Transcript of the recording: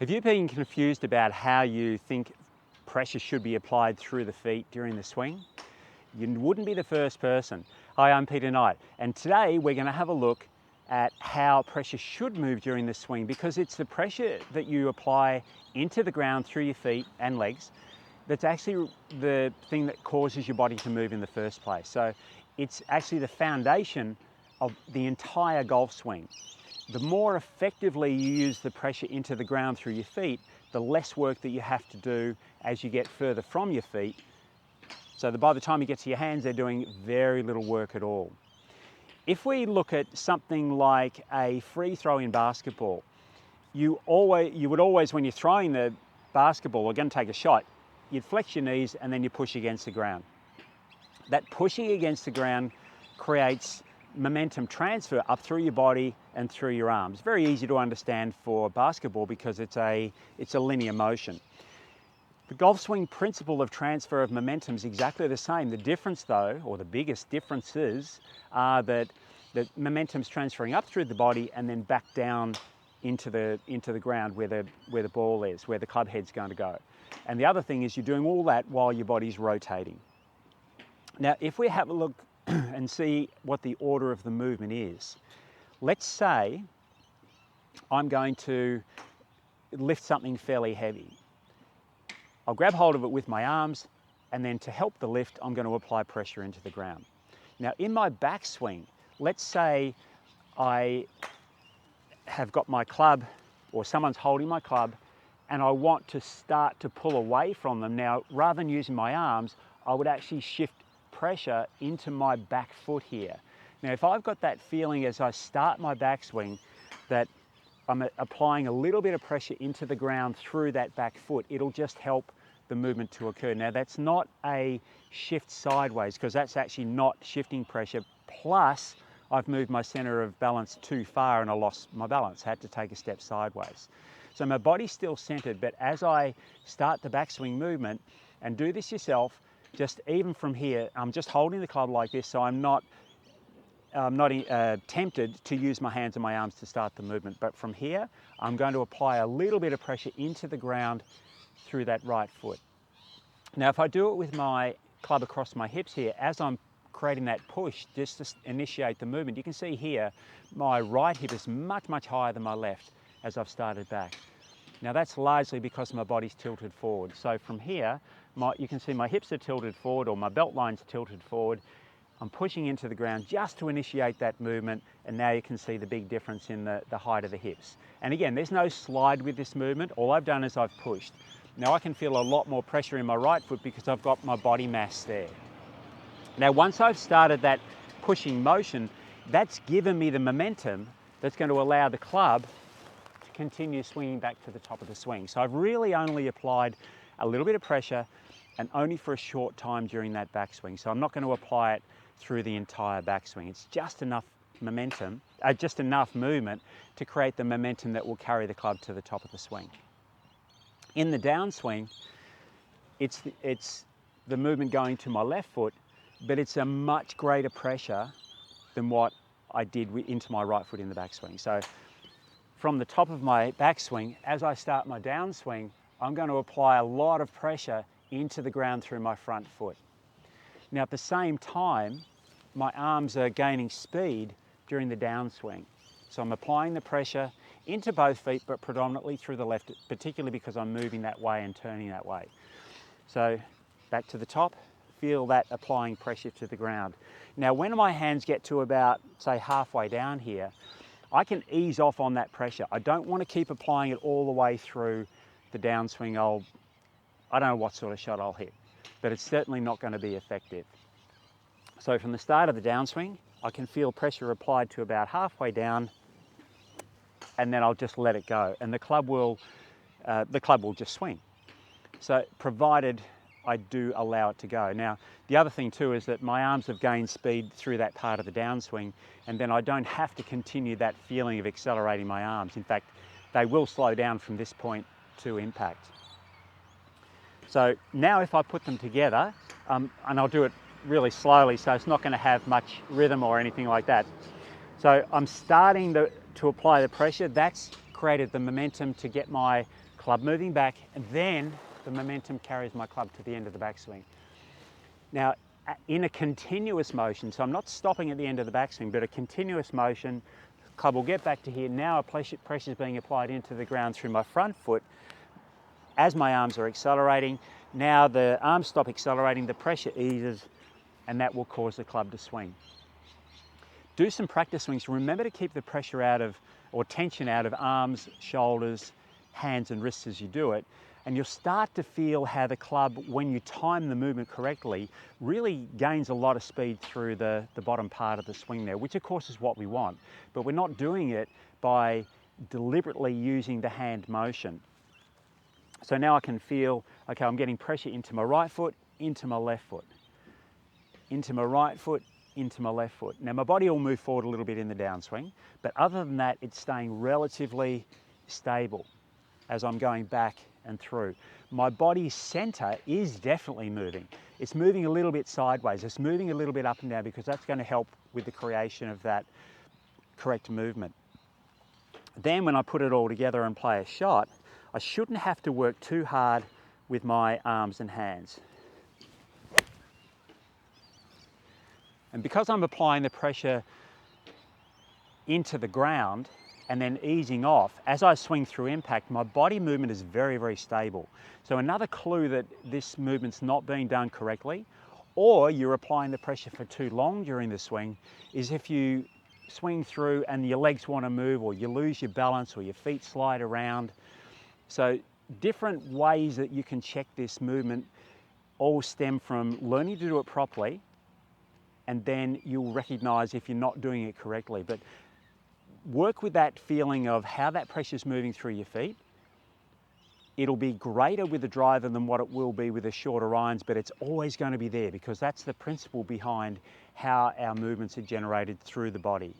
Have you been confused about how you think pressure should be applied through the feet during the swing? You wouldn't be the first person. Hi, I'm Peter Knight, and today we're going to have a look at how pressure should move during the swing, because it's the pressure that you apply into the ground through your feet and legs that's actually the thing that causes your body to move in the first place. So it's actually the foundation of the entire golf swing. The more effectively you use the pressure into the ground through your feet, the less work that you have to do as you get further from your feet. So that by the time you get to your hands, they're doing very little work at all. If we look at something like a free throw in basketball, you would always, when you're throwing the basketball or going to take a shot, you'd flex your knees and then you push against the ground. That pushing against the ground creates momentum transfer up through your body and through your arms. Very easy to understand for basketball because it's a linear motion. The golf swing principle of transfer of momentum is exactly the same. The difference though, or the biggest differences, are that the momentum's transferring up through the body and then back down into the ground where the ball is, where the club head's going to go. And the other thing is you're doing all that while your body's rotating. Now, if we have a look and see what the order of the movement is. Let's say I'm going to lift something fairly heavy. I'll grab hold of it with my arms, and then to help the lift, I'm going to apply pressure into the ground. Now, in my backswing, let's say I have got my club, or someone's holding my club, and I want to start to pull away from them. Now, rather than using my arms, I would actually shift pressure into my back foot here. Now, if I've got that feeling as I start my backswing that I'm applying a little bit of pressure into the ground through that back foot, it'll just help the movement to occur. Now, that's not a shift sideways, because that's actually not shifting pressure. Plus, I've moved my center of balance too far and I lost my balance, had to take a step sideways. So my body's still centered, but as I start the backswing movement, and do this yourself, just even from here, I'm just holding the club like this, so I'm not tempted to use my hands and my arms to start the movement. But from here, I'm going to apply a little bit of pressure into the ground through that right foot. Now, if I do it with my club across my hips here, as I'm creating that push just to initiate the movement, you can see here, my right hip is much, much higher than my left as I've started back. Now, that's largely because my body's tilted forward. So from here, you can see my hips are tilted forward, or my belt line's tilted forward. I'm pushing into the ground just to initiate that movement, and now you can see the big difference in the height of the hips. And again, there's no slide with this movement. All I've done is I've pushed. Now I can feel a lot more pressure in my right foot because I've got my body mass there. Now, once I've started that pushing motion, that's given me the momentum that's going to allow the club to continue swinging back to the top of the swing. So I've really only applied a little bit of pressure, and only for a short time during that backswing. So I'm not going to apply it through the entire backswing. It's just enough momentum, just enough movement to create the momentum that will carry the club to the top of the swing. In the downswing, it's the movement going to my left foot, but it's a much greater pressure than what I did into my right foot in the backswing. So from the top of my backswing, as I start my downswing, I'm going to apply a lot of pressure into the ground through my front foot. Now, at the same time, my arms are gaining speed during the downswing. So I'm applying the pressure into both feet, but predominantly through the left, particularly because I'm moving that way and turning that way. So back to the top, feel that applying pressure to the ground. Now, when my hands get to about, say, halfway down here, I can ease off on that pressure. I don't want to keep applying it all the way through the downswing. I don't know what sort of shot I'll hit, but it's certainly not going to be effective. So from the start of the downswing, I can feel pressure applied to about halfway down, and then I'll just let it go, and the club will just swing. So provided I do allow it to go. Now, the other thing too is that my arms have gained speed through that part of the downswing, and then I don't have to continue that feeling of accelerating my arms. In fact, they will slow down from this point to impact. So now if I put them together, and I'll do it really slowly so it's not going to have much rhythm or anything like that. So I'm starting to apply the pressure. That's created the momentum to get my club moving back, and then the momentum carries my club to the end of the backswing. Now, in a continuous motion, so I'm not stopping at the end of the backswing, but a continuous motion, the club will get back to here. Now a pressure is being applied into the ground through my front foot as my arms are accelerating. Now the arms stop accelerating, the pressure eases, and that will cause the club to swing. Do some practice swings. Remember to keep the pressure out of, or tension out of, arms, shoulders, hands and wrists as you do it. And you'll start to feel how the club, when you time the movement correctly, really gains a lot of speed through the bottom part of the swing there, which of course is what we want. But we're not doing it by deliberately using the hand motion. So now I can feel, okay, I'm getting pressure into my right foot, into my left foot, into my right foot, into my left foot. Now my body will move forward a little bit in the downswing, but other than that, it's staying relatively stable as I'm going back and through. My body's center is definitely moving. It's moving a little bit sideways. It's moving a little bit up and down because that's going to help with the creation of that correct movement. Then when I put it all together and play a shot, I shouldn't have to work too hard with my arms and hands. And because I'm applying the pressure into the ground and then easing off, as I swing through impact, my body movement is very, very stable. So another clue that this movement's not being done correctly, or you're applying the pressure for too long during the swing, is if you swing through and your legs want to move, or you lose your balance, or your feet slide around. So different ways that you can check this movement all stem from learning to do it properly, and then you'll recognize if you're not doing it correctly. But work with that feeling of how that pressure is moving through your feet. It'll be greater with a driver than what it will be with the shorter irons, but it's always going to be there because that's the principle behind how our movements are generated through the body.